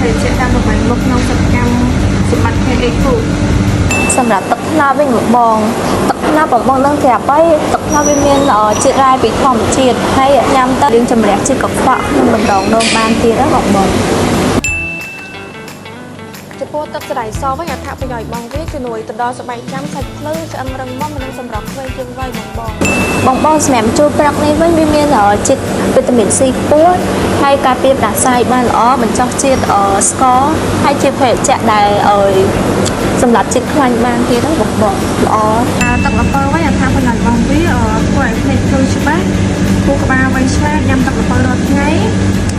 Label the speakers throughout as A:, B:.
A: thể sẽ ra một bài mục nông sản cam sự mặt hay ấy thủ
B: សម្រាប់ទឹកថ្នោតវិញបងទឹកថ្នោតបងនឹងប្រាប់ហើយទឹកថ្នោតវាមានជាតិរ៉ែពីធម្មជាតិហើយញ៉ាំទៅយើងជំរះជាតិកខ្វក់ក្នុងបណ្ដងដងបានទៀតហ្នឹងបង ចំពោះទឹកស្ដាយសវិញអត្ថប្រយោជន៍បងវាជំនួយទៅដល់ស្បែកចាំសាច់ភ្លឺឆ្អឹងរឹងមាំនិងសម្រាប់វ័យជាងវ័យបងសម្រាប់ជួរប្រាក់នេះវិញវាមានជាតិវីតាមីន C ខ្ពស់ហើយការពារផ្ដាសាយបានល្អបញ្ចុះជាតិស្ករហើយជាភេសជ្ជៈដែលសម្រាប់ជាតិខ្លាញ់បានទៀតហ្នឹងបងល្អ
A: ទឹកល្ពៅវិញអត្ថប្រយោជន៍បងវាធ្វើឲ្យភ្នែកភ្លឺច្បាស់គូក្បាលវែងឆ្លាតញ៉ាំទឹកល្ពៅរាល់ថ្ងៃ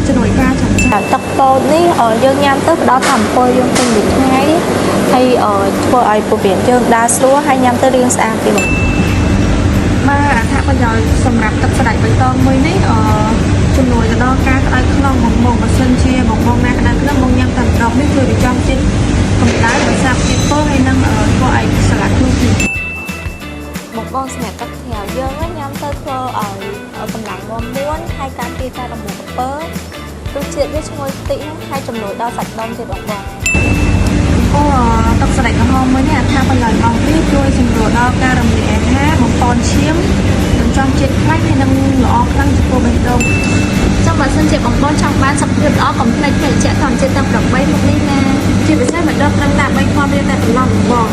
A: ជំនួយការចាំចាស់
B: ទឹកពោតនេះយើងញ៉ាំទៅផ្ដល់ថាមពលយើងពេញមួយថ្ងៃហើយធ្វើឲ្យពោះវៀនយើងដើរស្រួលហើយញ៉ាំទៅរាងស្អាតទៀត
A: បាទអត្ថប្រយោជន៍សម្រាប់ទឹកស្ដាច់បៃតងមួយនេះជំនួយទៅដល់ការក្តៅខ្នងមកបើសិនជាមកណាក្តៅខ្នងមកញ៉ាំតែម្ដងនេះជួយបញ្ចុះជាតិកម្ដៅដោយសារជាតិពុលហើយនឹងធ្វើឲ្យស្លាក់ខ្លួន
B: បងសម្រាប់ទឹកថ្ងាវយើងញ៉ាំទៅធ្វើឲ្យកម្លាំងមាំមួនហើយការពារការរំលោភក្រពើរសជាតិវាឈ្ងុយតិចហើយជំនួយដល់សាច់ដុំទៀតបង
A: ទឹកស្ដាច់ក្រហមមួយនេះអត្ថប្រយោជន៍របស់វាជួយសម្រួលដល់ការរំលាយអាហារបំពន់ឈាមបញ្ចុះជាតិខ្លាញ់ហើយនឹងល្អខ្លាំងចំពោះបេះដូង
B: ចាំបើសិនជាបងប្អូនចង់បានសុខភាពល្អកុំភ្លេចភេសជ្ជៈធម្មជាតិទាំង8មុខនេះណាជាពិសេសមិនដកត្រឹមតែ3ខវាតែបន្លំបង